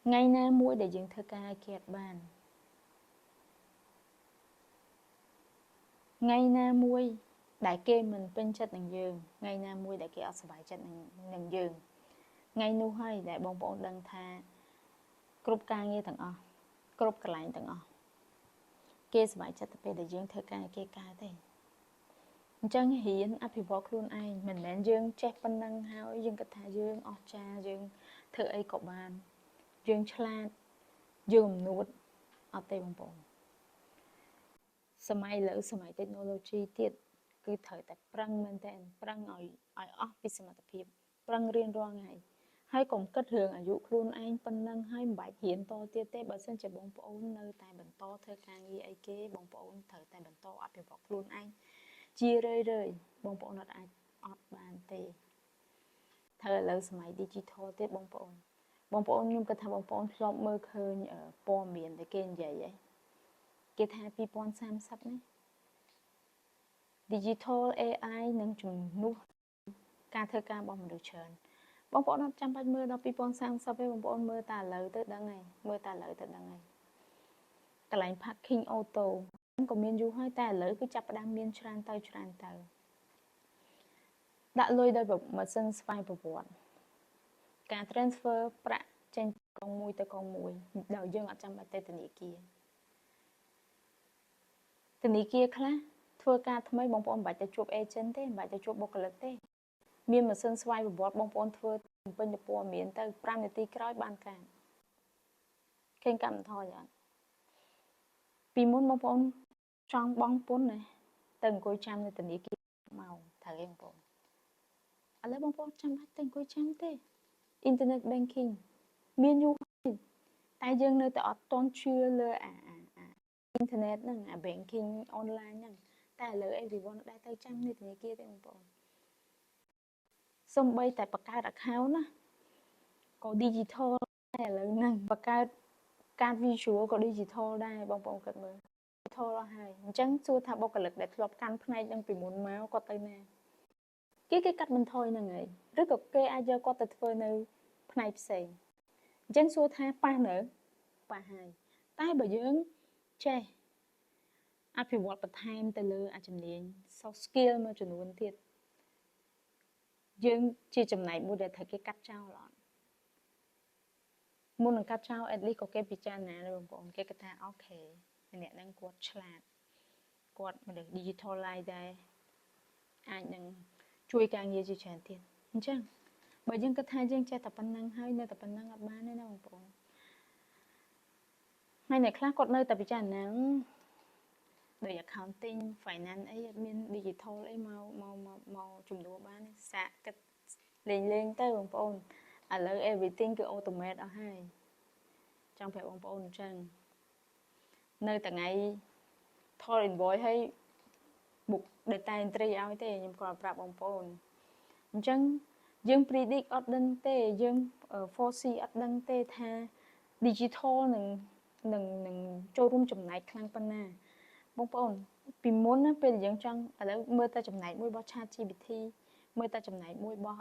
ថ្ងៃណាមួយដែលយើងធ្វើការឲ្យគេអត់បានថ្ងៃណាមួយដែលគេមិនពេញចិត្តនឹងយើងថ្ងៃណាមួយដែលគេអត់សប្បាយចិត្តនឹងយើងថ្ងៃនោះហើយដែលបងប្អូនដឹងថាគ្រប់ការងារទាំងអស់គ្រប់កន្លែងទាំងអស់គេសប្បាយចិត្តទៅពេលដែលយើងធ្វើការឲ្យគេកើតទេអញ្ចឹងរៀនអភិវឌ្ឍខ្លួនឯងមិនមែនយើងចេះប៉ុណ្ណឹងហើយយើងគិតថាយើងអស្ចារ្យយើងធ្វើអីក៏បានយើងឆ្លាតយើងអំនួតអត់ទេបងប្អូនសម័យលើសម័យ technology ទៀតគឺត្រូវតែប្រឹងមែនតើប្រឹងឲ្យអស់ពីសមត្ថភាពប្រឹងរៀនរាល់ថ្ងៃហើយកុំគិតរឿងអាយុខ្លួនឯងប៉ុណ្ណឹងហើយមិនបាច់រៀនតទៀតទេបើសិនជាបងប្អូននៅតែបន្តធ្វើការងារអីគេបងប្អូនត្រូវតែបន្តអភិវឌ្ឍខ្លួនឯងជារឿយបងប្អូនអាចអត់បានទេត្រូវឥឡូវសម័យ digital ទៀតបងប្អូនខ្ញុំគិតថាបងប្អូនធ្លាប់មើលឃើញព័ត៌មានដែលគេនិយាយគេថា2030ណា digital AI នឹងជំនួសការធ្វើការរបស់មនុស្សច្រើនបងប្អូនអត់ចាំបាច់មើលដល់2030ទេបងប្អូនមើលតែឥឡូវទៅដឹងហើយកន្លែង parking auto ក៏មានយូរហើយតែឥឡូវគឺចាប់ផ្ដើមមានច្រើនទៅដាក់លុយដោយម៉ាស៊ីនស្វ័យប្រវត្តិការ transfer ប្រាក់ចេញកងមួយទៅកងមួយដោយយើងអត់ចាំបាច់ទៅធនាគារខ្លះធ្វើការថ្មីបងប្អូនមិនបាច់ទៅជួប agent ទេមិនបាច់ទៅជួបបុគ្គលិកទេមានម៉ាស៊ីនស្វ័យប្រវត្តិបងប្អូនធ្វើបំពេញព័ត៌មានទៅ5នាទីក្រោយបានការឃើញកម្មធរយ៉ាងពីមុនបងប្អូនចង់បង់ពន្ធណាទៅអង្គុយចាំនៅធនាគារមកត្រូវទេបងប្អូនឥឡូវបងប្អូនចាំបាច់ទៅអង្គុយចាំទេ internet banking មានយូរតែយើងនៅតែអត់ទាន់ជឿលើអា internet ហ្នឹងអា banking online ហ្នឹងតែឥឡូវ everyone ដែរទៅចាំនៅធនាគារទេបងប្អូនសំបីតែបង្កើត account ណាក៏ digital ដែរឥឡូវហ្នឹងបង្កើតកាត visual ក៏ digital ដែរបងប្អូនគិតមើល digital អស់ហើយអញ្ចឹងសួរថាបុគ្គលិកដែលធ្លាប់កាន់ផ្នែកហ្នឹងពីមុនមកគាត់ទៅណាគេកាត់បន្ថយហ្នឹងហើយឬក៏គេអាចយកគាត់ទៅធ្វើនៅផ្នែកផ្សេងអញ្ចឹងសួរថាប៉ះនៅប៉ះហើយតែបើយើងចេះអភិវឌ្ឍបន្ថែមទៅលើអាជំនាញ soft skill មួយចំនួនទៀតយើងជាចំណែកមួយដែលត្រូវគេកាត់ចោលអត់មុននឹងកាត់ចោល at least ក៏គេពិចារណាដែរបងប្អូនគេគិតថាអូខេអ្នកហ្នឹងគាត់ឆ្លាតគាត់មនុស្ស digitalize ដែរអាចនឹងជួយការងារជាច្រើនទៀតអញ្ចឹងបើយើងគិតថាយើងចេះតែប៉ុណ្ណឹងហើយនៅតែប៉ុណ្ណឹងអត់បានទេណាបងប្អូនហើយអ្នកខ្លះគាត់នៅតែពិចារណាដោយ accounting finance អីអត់មាន digital អីមកជំនួសបានទេសាកគិតលេងទៅបងប្អូនឥឡូវ everything គឺ automate អស់ហើយចង់ប្រាប់បងប្អូនអញ្ចឹងនៅថ្ងៃថត invoice ឲ្យ book data entry ឲ្យទេខ្ញុំគាត់ប្រាប់បងប្អូនអញ្ចឹងយើង predict អត់ដឹងទេយើង foresee អត់ដឹងទេថា digital នឹងចូលរួមចំណែកខ្លាំងប៉ុណ្ណាបងប្អូនពីមុនណាពេលយើងចង់ឥឡូវមើលតែចំណែកមួយរបស់ ChatGPT មើលតែចំណែកមួយរបស់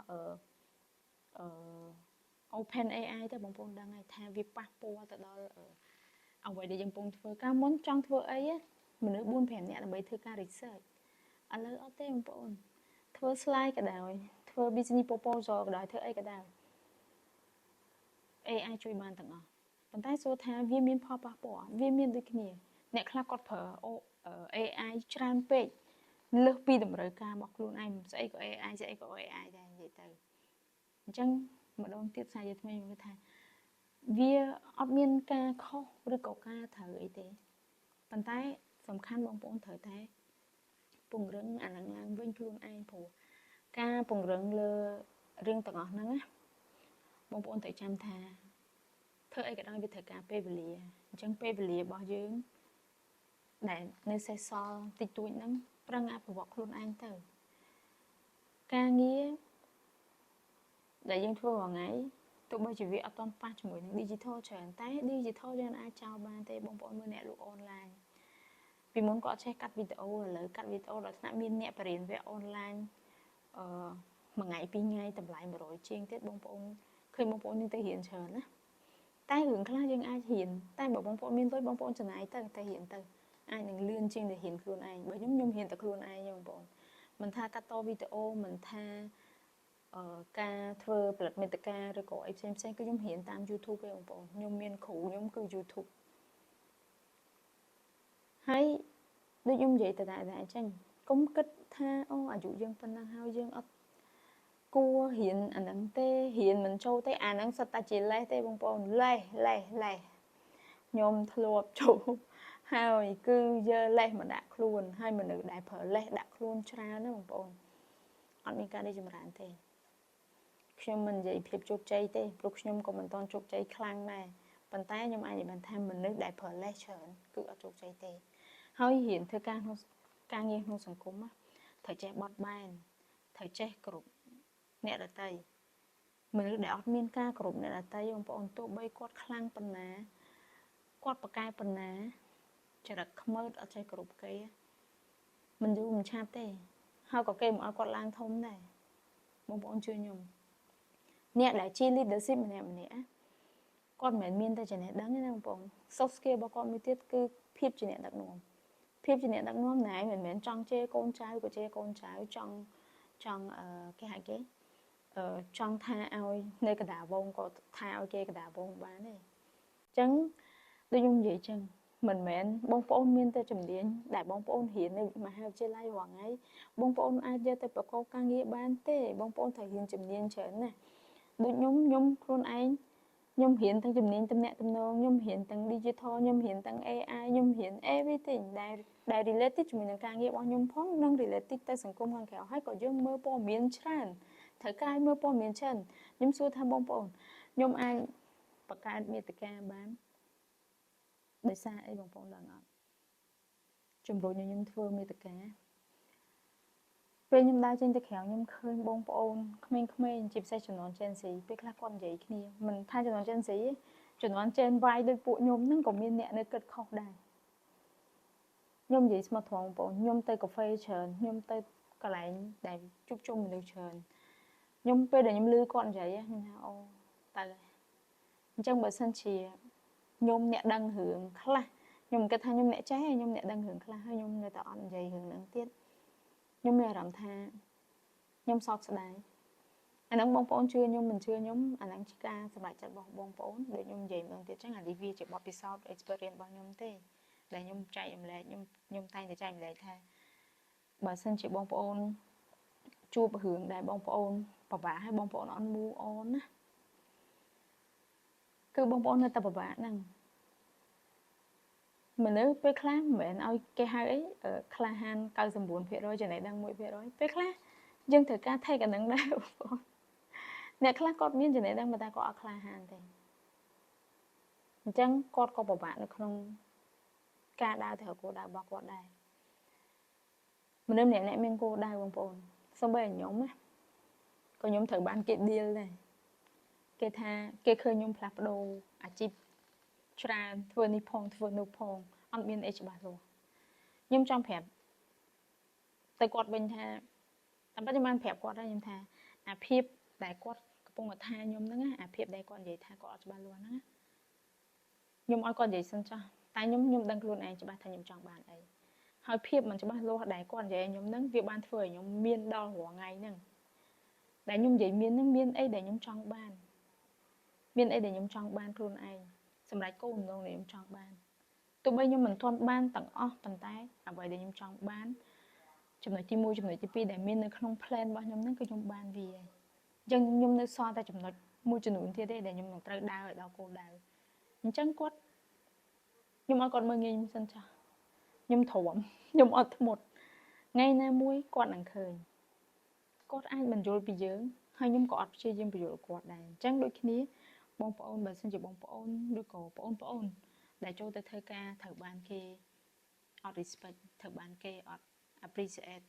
Open AI ទៅបងប្អូនដឹងហើយថាវាប៉ះពាល់ទៅដល់អ្វីដែលយើងកំពុងធ្វើការមុនចង់ធ្វើអីមនុស្ស4 5នាក់ដើម្បីធ្វើការ research ឥឡូវអត់ទេបងប្អូនធ្វើ slide ក៏ដោយធ្វើ business proposal ក៏ដោយធ្វើអីក៏ដោយ AI ជួយបានទាំងអស់ប៉ុន្តែសួរថាវាមានផលប៉ះពាល់វាមានដូចគ្នាអ្នកខ្លះគាត់ប្រើ AI ច្រើនពេកលើសពីតម្រូវការរបស់ខ្លួនឯងស្អីក៏ AI ស្អីក៏ AI ដែរនិយាយទៅអញ្ចឹងម្ដងទៀតសារជាថ្មីខ្ញុំគិតថាវាអត់មានការខុសឬក៏ការត្រូវអីទេប៉ុន្តែសំខាន់បងប្អូនត្រូវតែពង្រឹងអានឹងឡើងវិញខ្លួនឯងព្រោះការពង្រឹងលើរឿងទាំងអស់ហ្នឹងណាបងប្អូនត្រូវចាំថាធ្វើអីក៏ដោយវាត្រូវការពេលវេលាអញ្ចឹងពេលវេលារបស់យើងដែលនៅសេសសល់តិចតួចហ្នឹងប្រឹងអភិវឌ្ឍខ្លួនឯងទៅការងារដែលយើងធ្វើរាល់ថ្ងៃទោះបីជាវាអត់ទាន់ប៉ះជាមួយនឹង digital ច្រើនតែ digital យើងអាចចោលបានទេបងប្អូនមើលអ្នកលក់ online ពីមុនគាត់អត់ចេះកាត់វីដេអូឥឡូវកាត់វីដេអូដល់ថ្នាក់មានអ្នកបរិញ្ញាបត្រ online មួយថ្ងៃពីរថ្ងៃតម្លៃ100ជាងទៀតបងប្អូនឃើញបងប្អូននេះទៅរៀនច្រើនណាតែរឿងខ្លះយើងអាចរៀនតែបើបងប្អូនមានលុយបងប្អូនចំណាយទៅរៀនទៅអាចនឹងលឿនជាងទៅរៀនខ្លួនឯងបើខ្ញុំរៀនតែខ្លួនឯងបងប្អូនមិនថាកាត់តវីដេអូមិនថាការធ្វើផលិតមាតិកាឬក៏អីផ្សេងគឺខ្ញុំរៀនតាម YouTube ទេបងប្អូនខ្ញុំមានគ្រូខ្ញុំគឺ YouTube ហើយដូចខ្ញុំនិយាយតែអញ្ចឹងកុំគិតថាអូអាយុយើងប៉ុណ្ណឹងហើយយើងអត់គួររៀនអាហ្នឹងទេរៀនមិនចូលទេអាហ្នឹងសិតតែជាលេសទេបងប្អូនលេសខ្ញុំធ្លាប់ចូលហើយគឺយកលេសមកដាក់ខ្លួនហើយមនុស្សដែលប្រើលេសដាក់ខ្លួនច្រើនណាបងប្អូនអត់មានការរីកចម្រើនទេខ្ញុំមិននិយាយភាពជោគជ័យទេព្រោះខ្ញុំក៏មិនទាន់ជោគជ័យខ្លាំងដែរប៉ុន្តែខ្ញុំអាចនិយាយបានថាមនុស្សដែលប្រើលេសច្រើនគឺអត់ជោគជ័យទេហើយរៀនធ្វើការងារក្នុងសង្គមត្រូវចេះបត់បែនត្រូវចេះគ្រប់អ្នកដទៃមនុស្សដែលអត់មានការគ្រប់អ្នកដទៃបងប្អូនទោះបីគាត់ខ្លាំងប៉ុណ្ណាគាត់ប្រកែប៉ុណ្ណាចរិតខ្មើតអត់ចេះគ្រប់គេមិនយូរមិនឆាប់ទេហើយក៏គេមិនឲ្យគាត់ឡើងធំដែរបងប្អូនជឿខ្ញុំអ្នកដែលជា leadership ម្នាក់គាត់មិនមែនមានតែចំណេះដឹងទេណាបងប្អូន soft skill របស់គាត់មួយទៀតគឺភាពជាអ្នកដឹកនាំភាពជាអ្នកដឹកនាំណែមិនមែនចង់ជេរកូនចៅក៏ជេរកូនចៅចង់គេហៅគេចង់ថាឲ្យនៅកណ្ដាលវងក៏ថាឲ្យគេកណ្ដាលវងបានទេអញ្ចឹងដូចខ្ញុំនិយាយចឹងមិនមែនបងប្អូនមានតែជំនាញដែលបងប្អូនរៀននៅមហាវិទ្យាល័យរាល់ថ្ងៃបងប្អូនអាចយកទៅប្រកបការងារបានទេបងប្អូនត្រូវរៀនជំនាញច្រើនណាស់ដូចខ្ញុំខ្លួនឯងខ្ញុំរៀនទាំងជំនាញទំនាក់ទំនងខ្ញុំរៀនទាំង digital ខ្ញុំរៀនទាំង AI ខ្ញុំរៀន everything ដែល related ជាមួយនឹងការងាររបស់ខ្ញុំផងនិង related ទៅសង្គមខាងក្រៅហើយក៏យើងមើលព័ត៌មានច្រើនត្រូវការមើលព័ត៌មានច្រើនខ្ញុំសួរថាបងប្អូនខ្ញុំអាចបង្កើតមាតិកាបានដោយសារអីបងប្អូនដឹងអត់ជំរុញឲ្យខ្ញុំធ្វើមាតិកាពេលខ្ញុំដើរចេញទៅក្រៅខ្ញុំឃើញបងប្អូនក្មេងៗជាពិសេសជំនាន់ Gen Z ពេលខ្លះគាត់និយាយគ្នាមិនថាជំនាន់ Gen Z ទេជំនាន់ Gen Y ដូចពួកខ្ញុំហ្នឹងក៏មានអ្នកនៅគិតខុសដែរខ្ញុំនិយាយស្មោះត្រង់បងប្អូនខ្ញុំទៅកាហ្វេច្រើនខ្ញុំទៅកន្លែងដែលជួបជុំមនុស្សច្រើនខ្ញុំពេលដែលខ្ញុំឮគាត់និយាយខ្ញុំថាអូតើអញ្ចឹងបើសិនជាខ្ញុំអ្នកដឹងរឿងខ្លះខ្ញុំគិតថាខ្ញុំអ្នកចេះខ្ញុំអ្នកដឹងរឿងខ្លះហើយខ្ញុំនៅតែអត់និយាយរឿងហ្នឹងទៀតខ្ញុំមានអារម្មណ៍ថាខ្ញុំសោកស្ដាយអាហ្នឹងបងប្អូនជឿខ្ញុំមិនជឿខ្ញុំអាហ្នឹងជាការសម្រេចចិត្តរបស់បងប្អូនដូចខ្ញុំនិយាយម្ដងទៀតចឹងអានេះវាជាបទពិសោធន៍ experience របស់ខ្ញុំទេដែលខ្ញុំចែករំលែកខ្ញុំតែងតែចែករំលែកថាបើសិនជាបងប្អូនជួបរឿងដែលបងប្អូនពិបាកហើយបងប្អូនអត់ move on ណាគឺបងប្អូននៅតែពិបាកហ្នឹងមនុស្សពេលខ្លះមិនមែនឲ្យគេហៅអីក្លាហាន 99% ចំណេះដឹង 1% ពេលខ្លះយើងត្រូវការ take អាហ្នឹងដែរបងប្អូនអ្នកខ្លះគាត់មានចំណេះដឹងតែគាត់អត់ក្លាហានទេអញ្ចឹងគាត់ក៏ពិបាកនៅក្នុងការដើរទៅរកគោលដៅរបស់គាត់ដែរមនុស្សម្នាក់មានគោលដៅបងប្អូនសូម្បីតែខ្ញុំណាក៏ខ្ញុំត្រូវបានគេ deal ដែរគេថាគេឃើញខ្ញុំផ្លាស់ប្ដូរអាជីពច្រើនធ្វើនេះផងធ្វើនោះផងអត់មានអីច្បាស់លាស់ខ្ញុំចង់ប្រាប់ទៅគាត់វិញថាតែប៉ុន្តែខ្ញុំបានប្រាប់គាត់ដែរខ្ញុំថាអាភាពដែលគាត់កំ ពងថាខ្ញុំហ្នឹងអាភាពដែលគាត់និយាយថាគាត់អត់ច្បាស់លាស់ហ្នឹងខ្ញុំឲ្យគាត់និយាយសិនចោះតែខ្ញុំដឹងខ្លួនឯងច្បាស់ថាខ្ញុំចង់បានអីហើយភាពមិនច្បាស់លាស់ដែលគាត់និយាយខ្ញុំហ្នឹងវាបានធ្វើឲ្យខ្ញុំមានដល់រាល់ថ្ងៃហ្នឹងដែលខ្ញុំនិយាយមានហ្នឹងមានអីដែលខ្ញុំចង់បានមានអីដែលខ្ញុំចង់បានខ្លួនឯងសម្រាប់គោលបំណងដែលខ្ញុំចង់បានទោះបីខ្ញុំមិនទាន់បានទាំងអស់ប៉ុន្តែអ្វីដែលខ្ញុំចង់បានចំណុចទី1ចំណុចទី2ដែលមាននៅក្នុង plan របស់ខ្ញុំហ្នឹងគឺខ្ញុំបានវាហើយអញ្ចឹងខ្ញុំនៅសល់តែចំណុចមួយចំនួនទៀតទេដែលខ្ញុំនឹងត្រូវដើរឲ្យដល់គោលដៅអញ្ចឹងគាត់ខ្ញុំឲ្យគាត់មើលងាយខ្ញុំសិនចាស់ខ្ញុំទ្រាំខ្ញុំអត់ធ្មត់ថ្ងៃណាមួយគាត់នឹងឃើញគាត់អាចមិនយល់ពីយើងហើយខ្ញុំក៏អត់ព្យាយាមបញ្យល់គាត់ដែរអញ្ចឹងដូចគ្នាបងប្អូនបើសិនជាបងប្អូនឬក៏បងប្អូនដែលចូលទៅធ្វើការត្រូវបានគេអត់ respect ត្រូវបានគេអត់ appreciate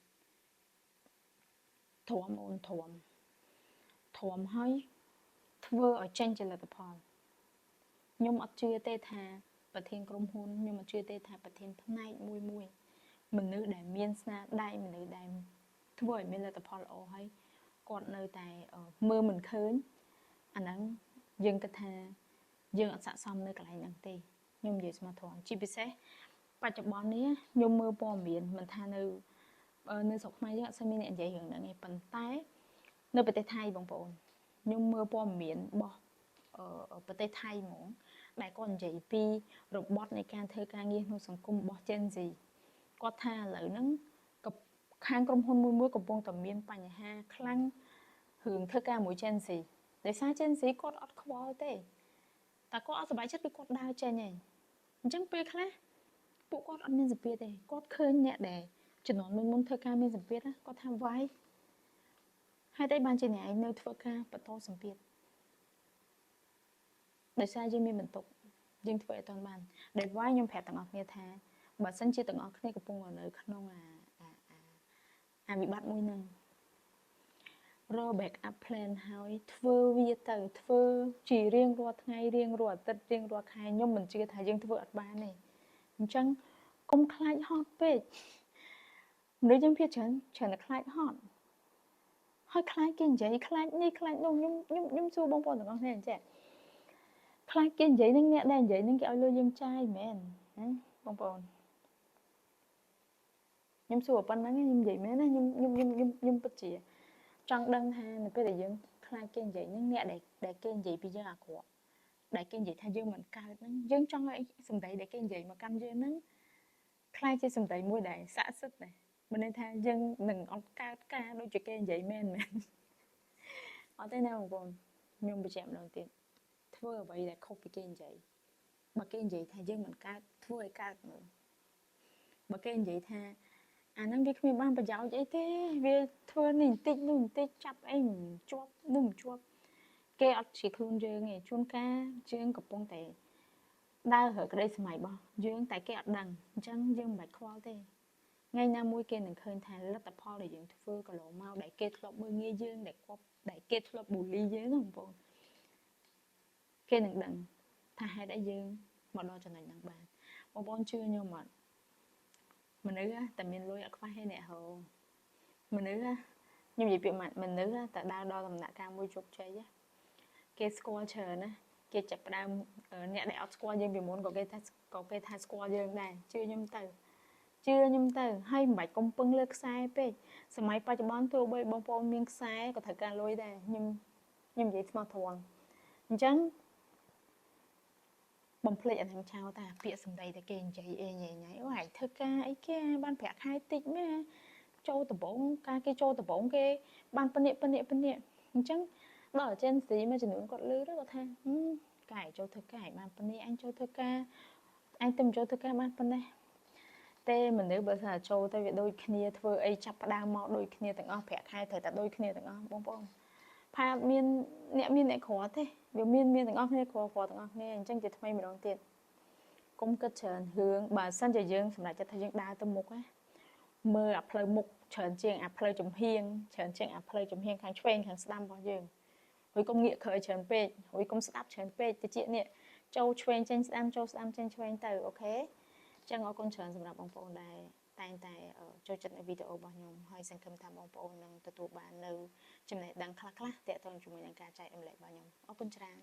ទ្រាំអូនទ្រាំហើយធ្វើឲ្យចេញជាលទ្ធផលខ្ញុំអត់ជឿទេថាប្រធានក្រុមហ៊ុនខ្ញុំអត់ជឿទេថាប្រធានផ្នែកមួយមនុស្សដែលមានស្នាដៃមនុស្សដែលធ្វើឲ្យមានលទ្ធផលល្អហើយគាត់នៅតែមើលមិនឃើញអាហ្នឹងយើងគិតថាយើងអត់ស័ក្តិសមនៅកន្លែងហ្នឹងទេខ្ញុំនិយាយស្មោះត្រង់ជាពិសេសបច្ចុប្បន្ននេះខ្ញុំមើលព័ត៌មានមិនថានៅស្រុកខ្មែរយើងអត់សូវមានអ្នកនិយាយរឿងហ្នឹងទេប៉ុន្តែនៅប្រទេសថៃបងប្អូនខ្ញុំមើលព័ត៌មានរបស់ប្រទេសថៃហ្មងដែលគាត់និយាយពីរបត់នៃការធ្វើការងារក្នុងសង្គមរបស់ Gen Z គាត់ថាឥឡូវហ្នឹងខាងក្រុមហ៊ុនមួយកំពុងតែមានបញ្ហាខ្លាំងរឿងធ្វើការមួយ Gen Z ដោយសារ Gen Z គាត់អត់ខ្វល់ទេតែគាត់អត់សប្បាយចិត្តគឺគាត់ដើរចេញឯងអញ្ចឹងពេលខ្លះពួកគាត់អត់មានសម្ពាធទេគាត់ឃើញអ្នកដែលជំនាន់មុនធ្វើការមានសម្ពាធគាត់ថាវាយហើយតែបានជាអ្នកឯងនៅធ្វើការបន្តសម្ពាធដោយសារយើងមានបន្ទុកយើងធ្វើឲ្យអត់បានដែលវាយខ្ញុំប្រាប់ទាំងអស់គ្នាថាបើសិនជាទាំងអស់គ្នាកំពុងនៅក្នុងអាវិបត្តិមួយហ្នឹងរក backup plan ហើយធ្វើវាទៅធ្វើជារៀងរាល់ថ្ងៃរៀងរាល់អាទិត្យរៀងរាល់ខែខ្ញុំមិនជឿថាយើងធ្វើអត់បានទេអញ្ចឹងកុំខ្លាចហត់ពេកមនុស្សយើងភាគច្រើនតែខ្លាចហត់ហើយខ្លាចគេនិយាយខ្លាចនេះខ្លាចនោះខ្ញុំសួរបងប្អូនទាំងអស់គ្នាអញ្ចឹងខ្លាចគេនិយាយនឹងអ្នកដែលនិយាយនឹងគេឲ្យលុយយើងចាយមែនណាបងប្អូនខ្ញុំសួរប៉ុណ្ណឹងខ្ញុំនិយាយមែនណាខ្ញុំពិតជាចង់ដឹងថានៅពេលដែលយើងខ្លាចគេនិយាយនឹងអ្នកដែលគេនិយាយពីយើងអាក្រក់ដែលគេនិយាយថាយើងមិនកើតហ្នឹងយើងចង់ឲ្យសម្ដីដែលគេនិយាយមកកាន់យើងហ្នឹងខ្លាចជាសម្ដីមួយដែលស័ក្តិសិទ្ធិដែរមិនន័យថាយើងនឹងអត់កើតការដូចជាគេនិយាយមែនអត់ទេណាបងប្អូនខ្ញុំបញ្ជាក់ម្ដងទៀតធ្វើអ្វីដែលខុសពីគេនិយាយបើគេនិយាយថាយើងមិនកើតធ្វើឲ្យកើតមើលបើគេនិយាយថាអាហ្នឹងវាគ្មានបានប្រយោជន៍អីទេវាធ្វើនេះបន្តិចនោះបន្តិចចាប់អីមិនជាប់នោះមិនជាប់គេអត់ជាខ្លួនយើងទេជួនកាលយើងកំពុងតែដើររកក្តីសម័យរបស់យើងតែគេអត់ដឹងអញ្ចឹងយើងមិនបាច់ខ្វល់ទេថ្ងៃណាមួយគេនឹងឃើញថាលទ្ធផលដែលយើងធ្វើកន្លងមកដែលគេធ្លាប់មើលងាយយើងដែលគេធ្លាប់បូលីយើងណាបងប្អូនគេនឹងដឹងថាហេតុអីយើងមកដល់ចំណុចហ្នឹងបានបងប្អូនជឿខ្ញុំអត់មនុស្សតែមានលុយអត់ខ្វះទេអ្នកហៅមនុស្សខ្ញុំនិយាយពាក្យមនុស្សតែដើរដល់ដំណាក់កាលមួយជោគជ័យគេស្គាល់ច្រើនណាគេចាប់ផ្ដើមអ្នកដែលអត់ស្គាល់យើងពីមុនក៏គេថាស្គាល់យើងដែរជឿខ្ញុំទៅហើយមិនបាច់កុំពឹងលើខ្សែពេកសម័យបច្ចុប្បន្នទោះបីបងប្អូនមានខ្សែក៏ត្រូវការលុយដែរខ្ញុំនិយាយស្មោះត្រង់អញ្ចឹងបំភ្លេចអាហ្នឹងចោលតាពាក្យសម្ដីតែគេនិយាយអេញ៉ៃអូឯងធ្វើការអីគេបានប្រាក់ខែតិចមែនចូលដំបងការគេចូលដំបងគេបានពនិកអញ្ចឹងដល់ Gen Z មួយចំនួនគាត់លឺទៅគាត់ថាកាយចូលធ្វើការបានពនិកអញចូលធ្វើការអញទៅចូលធ្វើការបានប៉ុណ្ណេះតែមនុស្សបើថាចូលទៅវាដូចគ្នាធ្វើអីចាប់ផ្ដើមមកដូចគ្នាទាំងអស់ប្រាក់ខែត្រូវតែដូចគ្នាទាំងអស់បងប្អូនផាមានអ្នកក្រទេវាមានទាំងអស់គ្នាក្រទាំងអស់គ្នាអញ្ចឹងជាថ្មីម្ដងទៀតកុំគិតច្រើនរឿងបើសិនជាយើងសម្រាប់ចិត្តថាយើងដើរទៅមុខណាមើលអាផ្លូវមុខច្រើនជាងអាផ្លូវចំហៀងច្រើនជាងអាផ្លូវចំហៀងខាងឆ្វេងខាងស្ដាំរបស់យើងហើយកុំងាកក្រោយច្រើនពេកហើយកុំស្ដាប់ច្រើនពេកតិចនេះចូលឆ្វេងចេញស្ដាំចូលស្ដាំចេញឆ្វេងទៅអូខេអញ្ចឹងអរគុណច្រើនសម្រាប់បងប្អូនដែល តែងតែចូលចិត្តនៅវីដេអូរបស់ខ្ញុំហើយសង្ឃឹមថាបងប្អូននឹងទទួលបាននៅចំណេះដឹងខ្លះៗទាក់ទងជាមួយនឹងការចែករំលែករបស់ខ្ញុំអរគុណច្រើន